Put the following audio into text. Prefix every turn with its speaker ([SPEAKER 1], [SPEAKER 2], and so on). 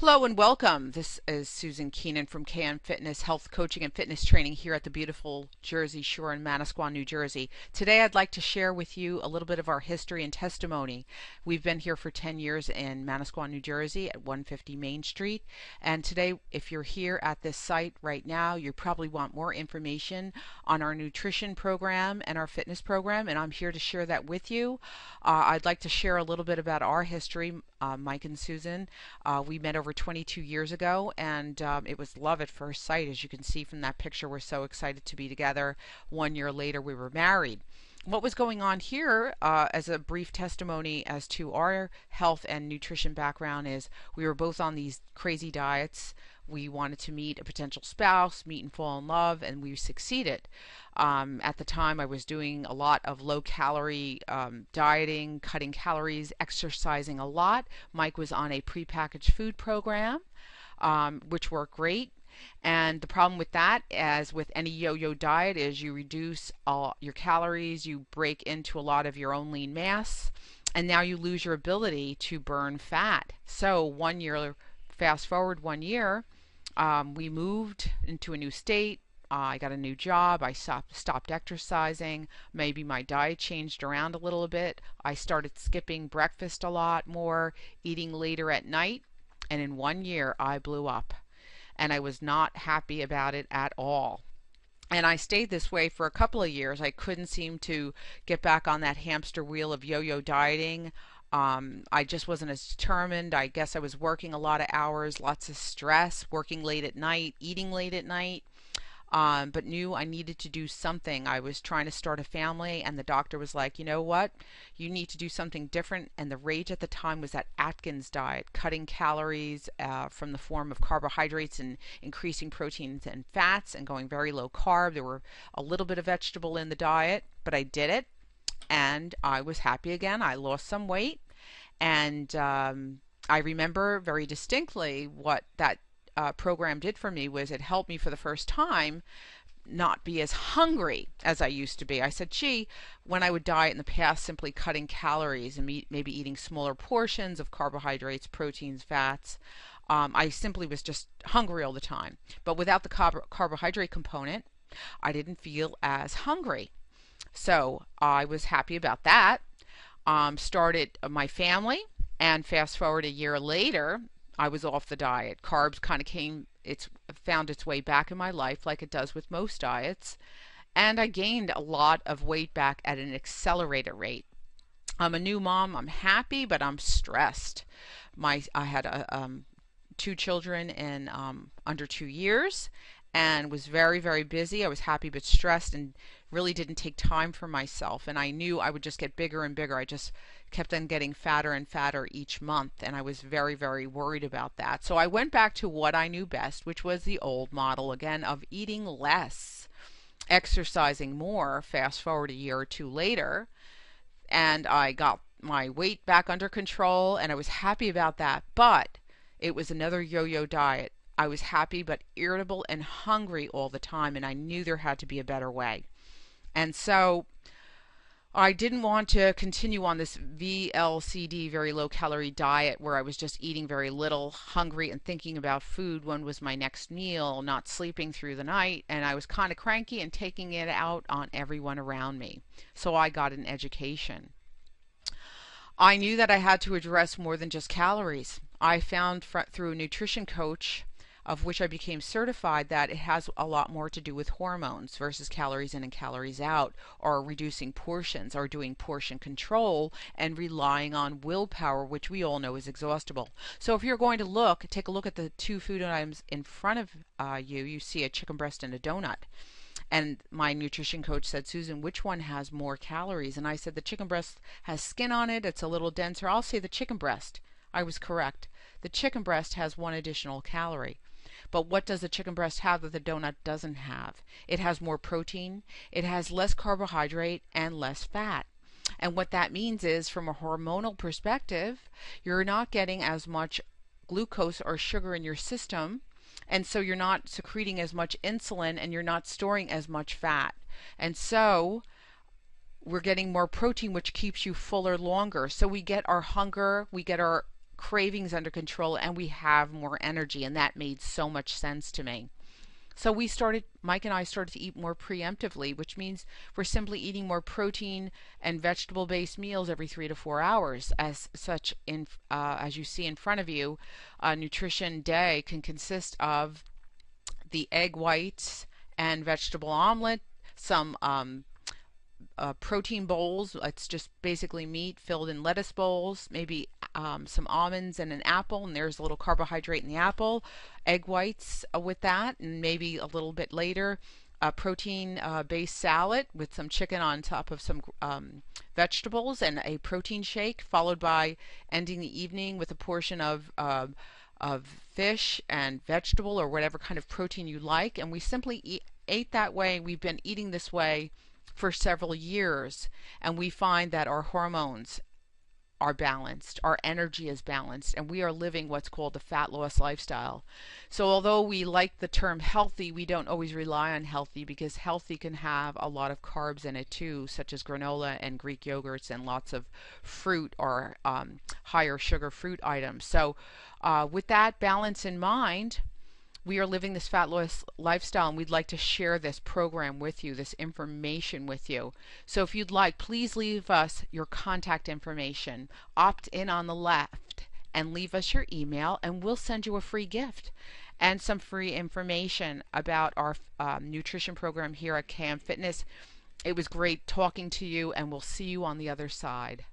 [SPEAKER 1] Hello and welcome. This is Susan Keenan from KN Fitness Health Coaching and Fitness Training here at the beautiful Jersey Shore in Manasquan, New Jersey. Today I'd like to share with you a little bit of our history and testimony. We've been here for 10 years in Manasquan, New Jersey at 150 Main Street. And today, if you're here at this site right now, you probably want more information on our nutrition program and our fitness program, and I'm here to share that with you. I'd like to share a little bit about our history. Mike and Susan, we met over 22 years ago, and it was love at first sight. As you can see from that picture, we're so excited to be together. 1 year later, we were married. What was going on here, as a brief testimony as to our health and nutrition background, is we were both on these crazy diets. We wanted to meet a potential spouse, meet and fall in love, and we succeeded. At the time, I was doing a lot of low-calorie dieting, cutting calories, exercising a lot. Mike was on a prepackaged food program, which worked great. And the problem with that, as with any yo-yo diet, is you reduce your calories, you break into a lot of your own lean mass, and now you lose your ability to burn fat. So 1 year, fast forward 1 year, we moved into a new state. I got a new job. I stopped exercising. Maybe my diet changed around a little bit. I started skipping breakfast a lot more, eating later at night, and in 1 year I blew up. And I was not happy about it at all. And I stayed this way for a couple of years. I couldn't seem to get back on that hamster wheel of yo-yo dieting. I just wasn't as determined. I guess I was working a lot of hours, lots of stress, working late at night, eating late at night. But knew I needed to do something. I was trying to start a family, and the doctor was like, you know what? You need to do something different. And the rage at the time was that Atkins diet, cutting calories from the form of carbohydrates and increasing proteins and fats and going very low carb. There were a little bit of vegetable in the diet, but I did it, and I was happy again. I lost some weight, and I remember very distinctly what that program did for me was it helped me for the first time not be as hungry as I used to be. I said, gee, when I would diet in the past, simply cutting calories and maybe eating smaller portions of carbohydrates, proteins, fats, I simply was just hungry all the time. But without the carbohydrate component, I didn't feel as hungry. So I was happy about that. Started my family, and fast forward 1 year later, I was off the diet. Carbs kind of found its way back in my life like it does with most diets. And I gained a lot of weight back at an accelerated rate. I'm a new mom. I'm happy, but I'm stressed. I had 2 children in under 2 years, and was very, very busy. I was happy but stressed, and really didn't take time for myself. And I knew I would just get bigger and bigger. I just kept on getting fatter and fatter each month, and I was very, very worried about that. So I went back to what I knew best, which was the old model again of eating less, exercising more. Fast forward 1 year or 2 later, and I got my weight back under control, and I was happy about that. But it was another yo-yo diet. I was happy but irritable and hungry all the time, and I knew there had to be a better way. And so I didn't want to continue on this VLCD, very low calorie diet, where I was just eating very little, hungry, and thinking about food. When was my next meal, not sleeping through the night, and I was kind of cranky and taking it out on everyone around me. So I got an education. I knew that I had to address more than just calories. I found through a nutrition coach, of which I became certified, that it has a lot more to do with hormones versus calories in and calories out, or reducing portions, or doing portion control, and relying on willpower, which we all know is exhaustible. So if you're going to take a look at the 2 food items in front of you see a chicken breast and a donut. And my nutrition coach said, Susan, which one has more calories? And I said, the chicken breast has skin on it, it's a little denser. I'll say the chicken breast. I was correct. The chicken breast has 1 additional calorie. But what does the chicken breast have that the donut doesn't have? It has more protein, it has less carbohydrate, and less fat. And what that means is, from a hormonal perspective, you're not getting as much glucose or sugar in your system, and so you're not secreting as much insulin, and you're not storing as much fat. And so we're getting more protein, which keeps you fuller longer. So we get our hunger, we get our cravings under control, and we have more energy. And that made so much sense to me. So Mike and I started to eat more preemptively, which means we're simply eating more protein and vegetable-based meals every 3 to 4 hours. As you see in front of you, a nutrition day can consist of the egg whites and vegetable omelet, some protein bowls. It's just basically meat filled in lettuce bowls, maybe some almonds and an apple, and there's a little carbohydrate in the apple, egg whites with that, and maybe a little bit later a protein based salad with some chicken on top of some vegetables and a protein shake, followed by ending the evening with a portion of fish and vegetable or whatever kind of protein you like. And we simply ate that way. We've been eating this way for several years, and we find that our hormones are balanced, our energy is balanced, and we are living what's called the fat loss lifestyle. So although we like the term healthy, we don't always rely on healthy, because healthy can have a lot of carbs in it too, such as granola and Greek yogurts and lots of fruit or higher sugar fruit items. So with that balance in mind, we are living this fat loss lifestyle, and we'd like to share this program with you, this information with you. So if you'd like, please leave us your contact information. Opt in on the left and leave us your email, and we'll send you a free gift and some free information about our nutrition program here at KM Fitness. It was great talking to you, and we'll see you on the other side.